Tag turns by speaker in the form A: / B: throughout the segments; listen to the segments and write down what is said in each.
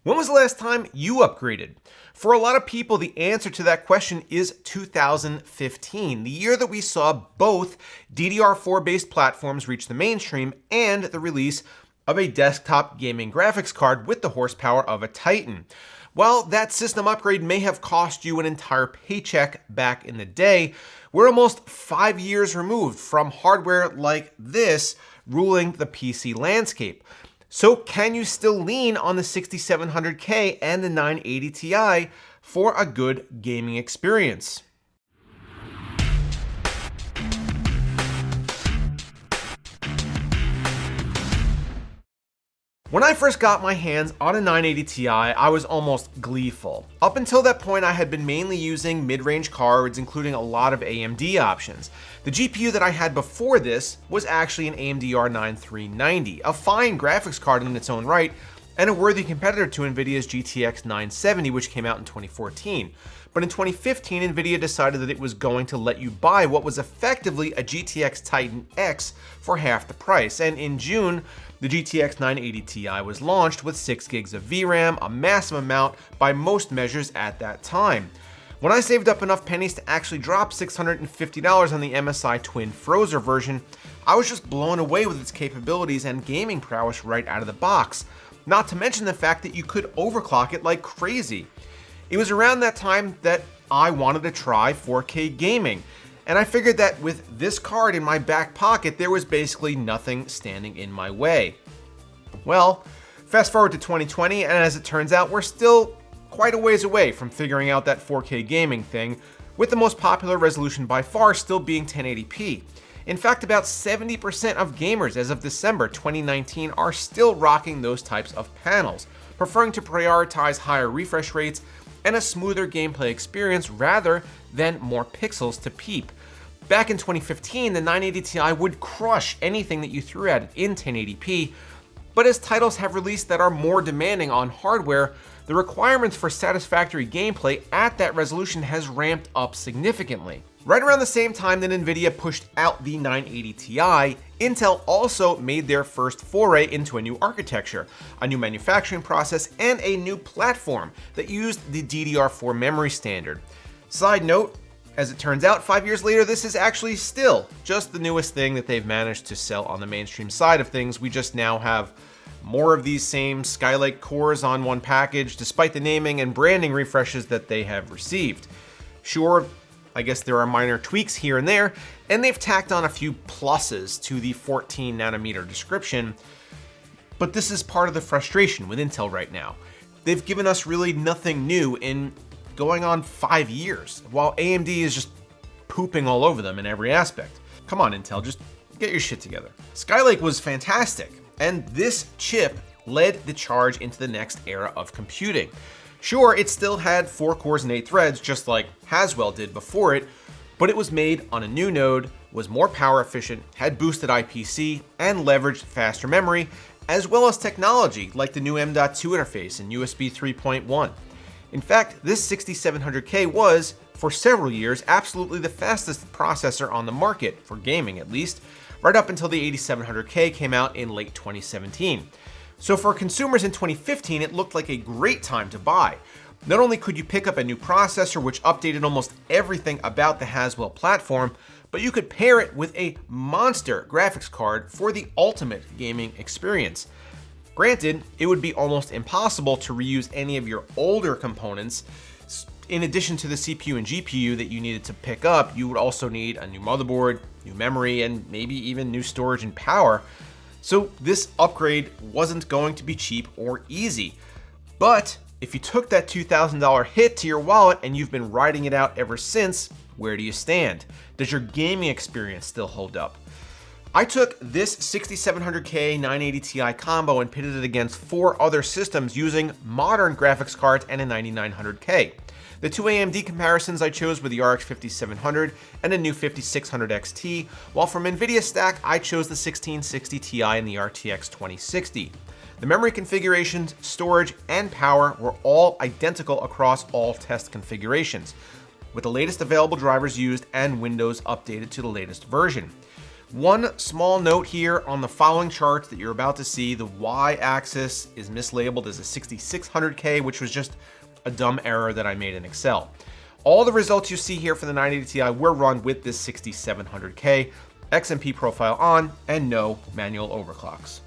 A: When was the last time you upgraded? For a lot of people, the answer to that question is 2015, the year that we saw both DDR4 based platforms reach the mainstream and the release of a desktop gaming graphics card with the horsepower of a Titan. While that system upgrade may have cost you an entire paycheck back in the day, we're almost 5 years removed from hardware like this ruling the PC landscape. So can you still lean on the 6700K and the 980 Ti for a good gaming experience? When I first got my hands on a 980 Ti, I was almost gleeful. Up until that point, I had been mainly using mid-range cards, including a lot of AMD options. The GPU that I had before this was actually an AMD R9 390, a fine graphics card in its own right, and a worthy competitor to NVIDIA's GTX 970, which came out in 2014. But in 2015, NVIDIA decided that it was going to let you buy what was effectively a GTX Titan X for half the price, and in June, the GTX 980 Ti was launched with 6 gigs of VRAM, a massive amount by most measures at that time. When I saved up enough pennies to actually drop $650 on the MSI Twin Frozer version, I was just blown away with its capabilities and gaming prowess right out of the box, not to mention the fact that you could overclock it like crazy. It was around that time that I wanted to try 4K gaming, and I figured that with this card in my back pocket, there was basically nothing standing in my way. Well, fast forward to 2020, and as it turns out, we're still quite a ways away from figuring out that 4K gaming thing, with the most popular resolution by far still being 1080p. In fact, about 70% of gamers as of December 2019 are still rocking those types of panels, preferring to prioritize higher refresh rates and a smoother gameplay experience rather than more pixels to peep. Back in 2015, the 980 Ti would crush anything that you threw at it in 1080p, but as titles have released that are more demanding on hardware, the requirements for satisfactory gameplay at that resolution has ramped up significantly. Right around the same time that NVIDIA pushed out the 980 Ti, Intel also made their first foray into a new architecture, a new manufacturing process, and a new platform that used the DDR4 memory standard. Side note, as it turns out, 5 years later, this is actually still just the newest thing that they've managed to sell on the mainstream side of things. We just now have more of these same Skylake cores on one package, despite the naming and branding refreshes that they have received. Sure, I guess there are minor tweaks here and there, and they've tacked on a few pluses to the 14 nanometer description, but this is part of the frustration with Intel right now. They've given us really nothing new in going on 5 years, while AMD is just pooping all over them in every aspect. Come on, Intel, just get your shit together. Skylake was fantastic, and this chip led the charge into the next era of computing. Sure, it still had 4 cores and 8 threads, just like Haswell did before it, but it was made on a new node, was more power efficient, had boosted IPC, and leveraged faster memory, as well as technology like the new M.2 interface and USB 3.1. In fact, this 6700K was, for several years, absolutely the fastest processor on the market, for gaming at least, right up until the 8700K came out in late 2017. So for consumers in 2015, it looked like a great time to buy. Not only could you pick up a new processor which updated almost everything about the Haswell platform, but you could pair it with a monster graphics card for the ultimate gaming experience. Granted, it would be almost impossible to reuse any of your older components. In addition to the CPU and GPU that you needed to pick up, you would also need a new motherboard, new memory, and maybe even new storage and power. So this upgrade wasn't going to be cheap or easy. But if you took that $2,000 hit to your wallet and you've been riding it out ever since, where do you stand? Does your gaming experience still hold up? I took this 6700K 980 Ti combo and pitted it against 4 other systems using modern graphics cards and a 9900K. The 2 AMD comparisons I chose were the RX 5700 and a new 5600 XT, while from NVIDIA stack I chose the 1660 Ti and the RTX 2060. The memory configurations, storage, and power were all identical across all test configurations, with the latest available drivers used and Windows updated to the latest version. One small note here on the following charts that you're about to see, the y-axis is mislabeled as a 6600K, which was just a dumb error that I made in Excel. All the results you see here for the 980 Ti were run with this 6700K, XMP profile on, and no manual overclocks.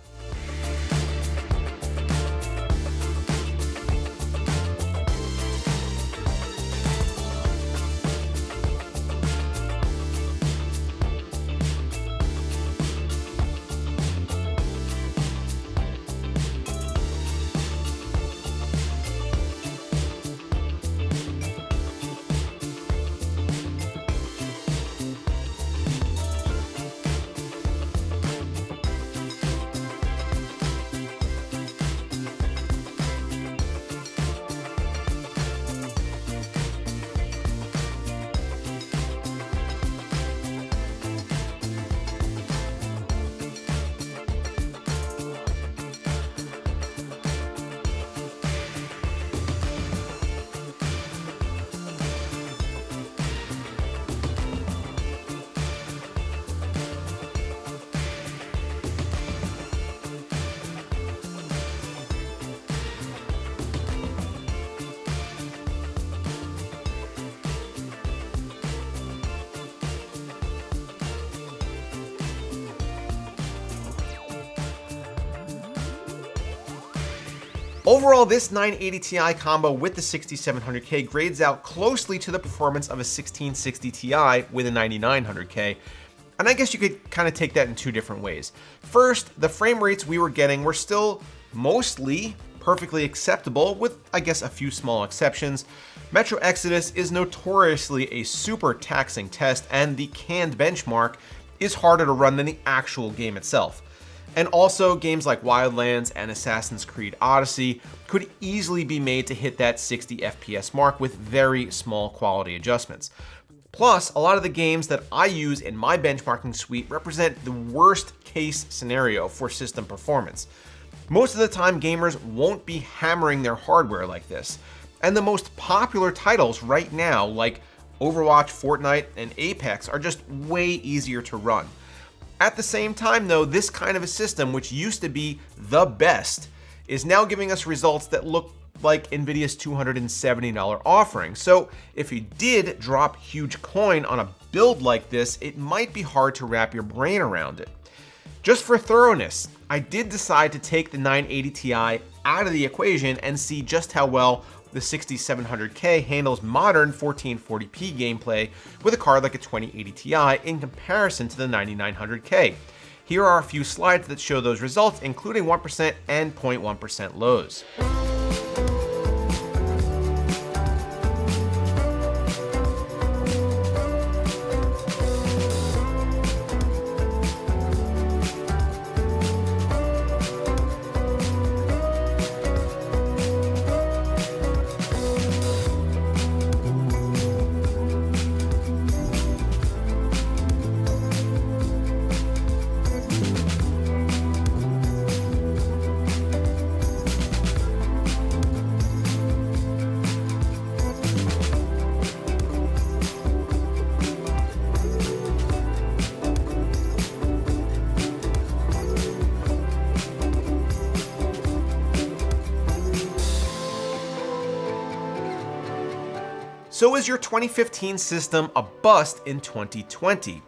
A: Overall, this 980 Ti combo with the 6700K grades out closely to the performance of a 1660 Ti with a 9900K. And I guess you could kind of take that in two different ways. First, the frame rates we were getting were still mostly perfectly acceptable, with I guess a few small exceptions. Metro Exodus is notoriously a super taxing test, and the canned benchmark is harder to run than the actual game itself. And also, games like Wildlands and Assassin's Creed Odyssey could easily be made to hit that 60 FPS mark with very small quality adjustments. Plus, a lot of the games that I use in my benchmarking suite represent the worst case scenario for system performance. Most of the time, gamers won't be hammering their hardware like this. And the most popular titles right now, like Overwatch, Fortnite, and Apex, are just way easier to run. At the same time though, this kind of a system, which used to be the best, is now giving us results that look like Nvidia's $270 offering. So if you did drop huge coin on a build like this, it might be hard to wrap your brain around it. Just for thoroughness, I did decide to take the 980 Ti out of the equation and see just how well the 6700K handles modern 1440p gameplay with a card like a 2080 Ti in comparison to the 9900K. Here are a few slides that show those results, including 1% and 0.1% lows. So is your 2015 system a bust in 2020?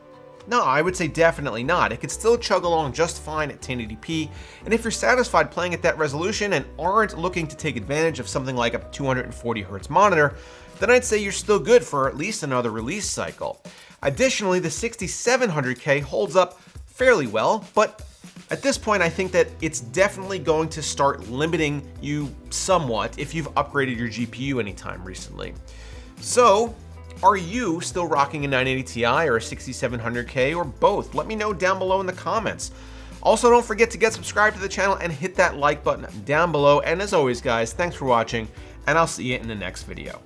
A: No, I would say definitely not. It could still chug along just fine at 1080p, and if you're satisfied playing at that resolution and aren't looking to take advantage of something like a 240Hz monitor, then I'd say you're still good for at least another release cycle. Additionally, the 6700K holds up fairly well, but at this point I think that it's definitely going to start limiting you somewhat if you've upgraded your GPU anytime recently. So, are you still rocking a 980 Ti or a 6700K or both? Let me know down below in the comments. Also, don't forget to get subscribed to the channel and hit that like button down below. And as always, guys, thanks for watching, and I'll see you in the next video.